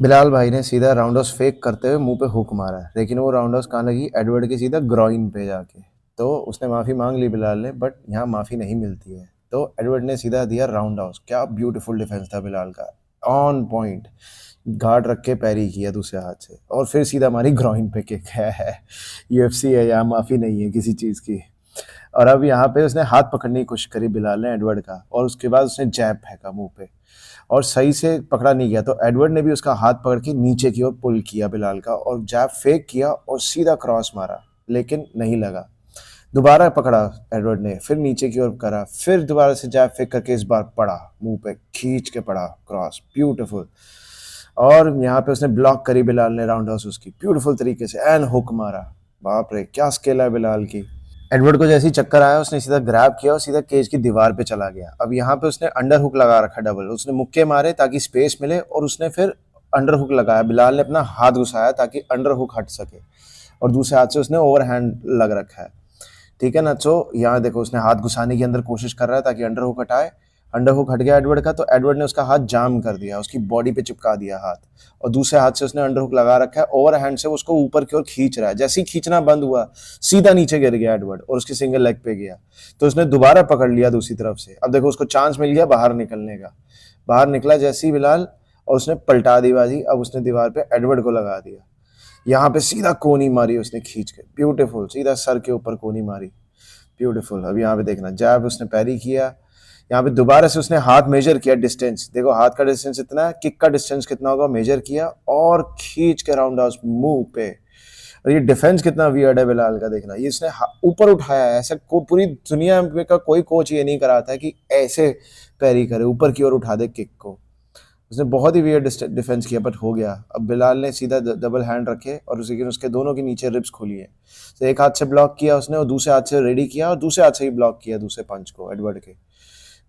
बिलाल भाई ने सीधा राउंड हाउस फेक करते हुए मुंह पे हुक मारा है, लेकिन वो राउंड हाउस कहाँ लगी? एडवर्ड के सीधा ग्रॉइन पे जाके। तो उसने माफ़ी मांग ली बिलाल ने, बट यहाँ माफ़ी नहीं मिलती है। तो एडवर्ड ने सीधा दिया राउंड हाउस। क्या ब्यूटीफुल डिफेंस था बिलाल का, ऑन पॉइंट। गार्ड रख के पैरी किया दूसरे हाथ से और फिर सीधा मारी ग्रॉइन पे किक है। यूएफसी है, यहाँ माफ़ी नहीं है किसी चीज़ की। और अब यहाँ पे उसने हाथ पकड़ने की कोशिश करी बिलाल ने एडवर्ड का, और उसके बाद उसने जैब फेंका मुंह पे और सही से पकड़ा नहीं गया। तो एडवर्ड ने भी उसका हाथ पकड़ के नीचे की ओर पुल किया बिलाल का और जैब फेक किया और सीधा क्रॉस मारा, लेकिन नहीं लगा। दोबारा पकड़ा एडवर्ड ने, फिर नीचे की ओर करा, फिर दोबारा से जैब फेक करके इस बार पड़ा, मुंह पे खींच के पड़ा क्रॉस, ब्यूटीफुल। और यहाँ पे उसने ब्लॉक करी बिलाल ने राउंड हाउस उसकी ब्यूटीफुल तरीके से, एंड हुक मारा। बाप रे, क्या स्किल है बिलाल की। एडवर्ड को जैसे ही चक्कर आया, उसने सीधा ग्रैब किया और सीधा केज की दीवार पे चला गया। अब यहाँ पे उसने अंडर हुक लगा रखा डबल, उसने मुक्के मारे ताकि स्पेस मिले और उसने फिर अंडर हुक लगाया। बिलाल ने अपना हाथ घुसाया ताकि अंडर हुक हट सके और दूसरे हाथ से उसने ओवर हैंड लग रखा है, ठीक है ना। तो यहाँ देखो, उसने हाथ घुसाने की अंदर कोशिश कर रहा है ताकि अंडर हुक हटाए। अंडर हुक हट गया एडवर्ड का, तो एडवर्ड ने उसका हाथ जाम कर दिया, उसकी बॉडी पे चिपका दिया हाथ, और दूसरे हाथ से उसने अंडर हुक लगा रखा है। ओवर हैंड से उसको ऊपर की ओर खींच रहा है। जैसे ही खींचना बंद हुआ, सीधा नीचे गिर गया एडवर्ड और उसकी सिंगल लेग पे गया। तो उसने दोबारा पकड़ लिया दूसरी तरफ से। अब देखो, उसको चांस मिल गया बाहर निकलने का। बाहर निकला जैसे ही बिलाल, और उसने पलटा दी बाजी। अब उसने दीवार पे एडवर्ड को लगा दिया। यहाँ पे सीधा कोनी मारी उसने खींच के, ब्यूटीफुल, सीधा सर के ऊपर कोनी मारी, ब्यूटीफुल। अब यहाँ पे देखना, जैब उसने पैरी किया। यहाँ पे दोबारा से उसने हाथ मेजर किया, डिस्टेंस देखो, हाथ का डिस्टेंस इतना है, किक का डिस्टेंस कितना होगा मेजर किया और खींच के राउंड हाउस मुंह पे। और ये डिफेंस कितना वियर्ड है बिलाल का, देखना, ये इसने ऊपर उठाया है। ऐसा पूरी दुनिया में का कोई कोच ये नहीं कराता है कि ऐसे पैरी करे, ऊपर की ओर उठा दे किक को। उसने बहुत ही वियर्ड डिफेंस किया, बट हो गया। अब बिलाल ने सीधा डबल हैंड रखे और उसके दोनों के नीचे रिब्स खोली है। तो एक हाथ से ब्लॉक किया उसने और दूसरे हाथ से रेडी किया और दूसरे हाथ से ही ब्लॉक किया दूसरे पंच को एडवर्ड के।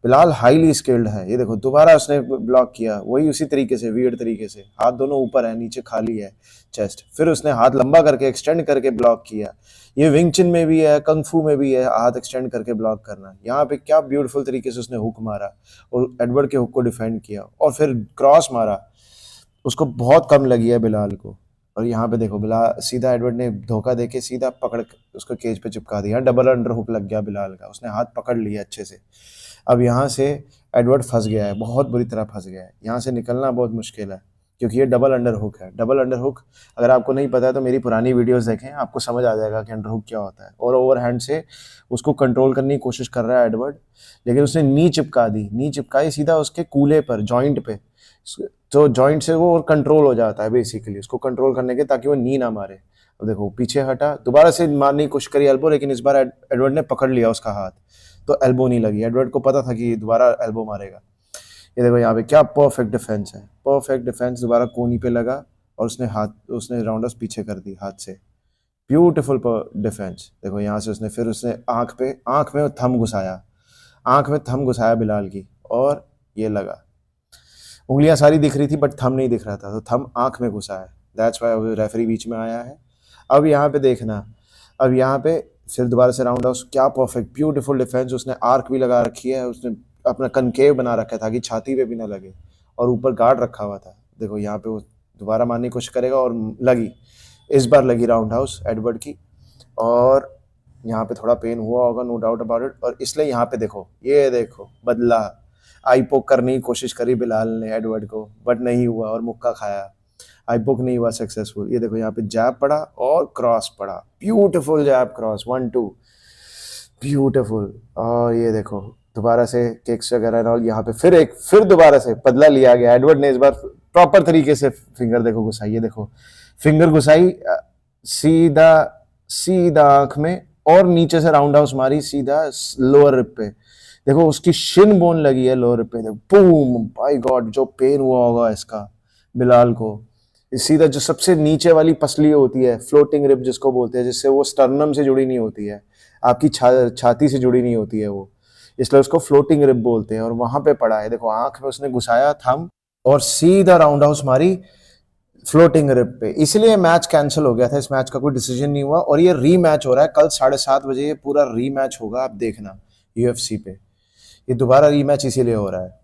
बिलाल हाईली स्किल्ड है। ये देखो, दोबारा उसने ब्लॉक किया, वही उसी तरीके से, वियर्ड तरीके से, हाथ दोनों ऊपर है, नीचे खाली है चेस्ट। फिर उसने हाथ लंबा करके एक्सटेंड करके ब्लॉक किया। ये विंग चिन में भी है, कंग फू में भी है, हाथ एक्सटेंड करके ब्लॉक करना। यहाँ पे क्या ब्यूटीफुल तरीके से उसने हुक मारा और एडवर्ड के हुक को डिफेंड किया और फिर क्रॉस मारा। उसको बहुत कम लगी है बिलाल को। और यहाँ पे देखो, बिलाल सीधा, एडवर्ड ने धोखा देके सीधा पकड़ उसको केज पे चिपका दिया। डबल अंडर हुक लग गया बिलाल का, उसने हाथ पकड़ लिया अच्छे से। अब यहाँ से एडवर्ड फंस गया है, बहुत बुरी तरह फंस गया है। यहाँ से निकलना बहुत मुश्किल है क्योंकि ये डबल अंडर हुक है। डबल अंडर हुक अगर आपको नहीं पता है तो मेरी पुरानी वीडियोस देखें, आपको समझ आ जाएगा कि अंडर हुक क्या होता है। और ओवर हैंड से उसको कंट्रोल करने की कोशिश कर रहा है एडवर्ड, लेकिन उसने नी चिपका दी, नी चिपकाई सीधा उसके कूल्हे पर, जॉइंट पे। तो जॉइंट से वो कंट्रोल हो जाता है बेसिकली, उसको कंट्रोल करने के, ताकि वो नी ना मारे। अब देखो, पीछे हटा, दोबारा से मारने की कोशिश करी एल्बो, लेकिन इस बार एडवर्ड ने पकड़ लिया उसका हाथ, तो एल्बो नहीं लगी। एडवर्ड को पता था कि दोबारा एल्बो मारेगा। ये देखो यहाँ पे क्या परफेक्ट डिफेंस है, परफेक्ट डिफेंस। दोबारा कोनी पे लगा और उसने राउंड ऑफ पीछे कर दी हाथ से, ब्यूटीफुल डिफेंस। देखो यहाँ से उसने आंख में थंब घुसाया, आंख में थंब घुसाया बिलाल की, और ये लगा। उंगलियां सारी दिख रही थी बट थंब नहीं दिख रहा था, तो थंब आंख में घुसा है। दैट्स वाई रेफरी बीच में आया है। अब यहाँ पे देखना, अब यहाँ पे फिर दोबारा से राउंड हाउस, क्या परफेक्ट ब्यूटीफुल डिफेंस। उसने आर्क भी लगा रखी है, उसने अपना कनकेव बना रखा है ताकि छाती पे भी ना लगे, और ऊपर गार्ड रखा हुआ था। देखो यहाँ पे वो दोबारा मारने की कोशिश करेगा और लगी, इस बार लगी राउंड हाउस एडवर्ड की। और यहाँ पे थोड़ा पेन हुआ होगा, नो डाउट अबाउट इट। और इसलिए यहाँ पे देखो, ये देखो बदला, आई पोक करने की कोशिश करी बिलाल ने एडवर्ड को, बट नहीं हुआ और मुक्का खाया। आई पोक नहीं हुआ सक्सेसफुल। ये देखो यहाँ पे जैब पड़ा और क्रॉस पड़ा, ब्यूटीफुल जैब क्रॉस, 1-2, ब्यूटीफुल। और ये देखो दोबारा से किक्स वगैरह और यहाँ पे फिर दोबारा से बदला लिया गया। एडवर्ड ने इस बार प्रॉपर तरीके से फिंगर देखो घुसाई, ये देखो फिंगर घुसाई सीधा सीधा आंख में, और नीचे से राउंड हाउस मारी सीधा लोअर रिप पे। देखो उसकी शिन बोन लगी है लोअर पे, बूम, बाय गॉड, जो पेन हुआ होगा इसका बिलाल को। सीधा जो सबसे नीचे वाली पसली होती है, फ्लोटिंग रिब जिसको बोलते हैं, जिससे वो स्टर्नम से जुड़ी नहीं होती है, आपकी छाती से जुड़ी नहीं होती है वो, इसलिए उसको फ्लोटिंग रिब बोलते हैं। और वहां पे पड़ा है, देखो आंख में उसने घुसाया थंब और सीधा राउंड हाउस मारी फ्लोटिंग रिब पे। इसलिए मैच कैंसिल हो गया था, इस मैच का कोई डिसीजन नहीं हुआ। और ये रीमैच हो रहा है कल 7:30 बजे, ये पूरा रीमैच होगा, आप देखना यूएफसी पे। ये दोबारा रीमैच इसीलिए हो रहा है।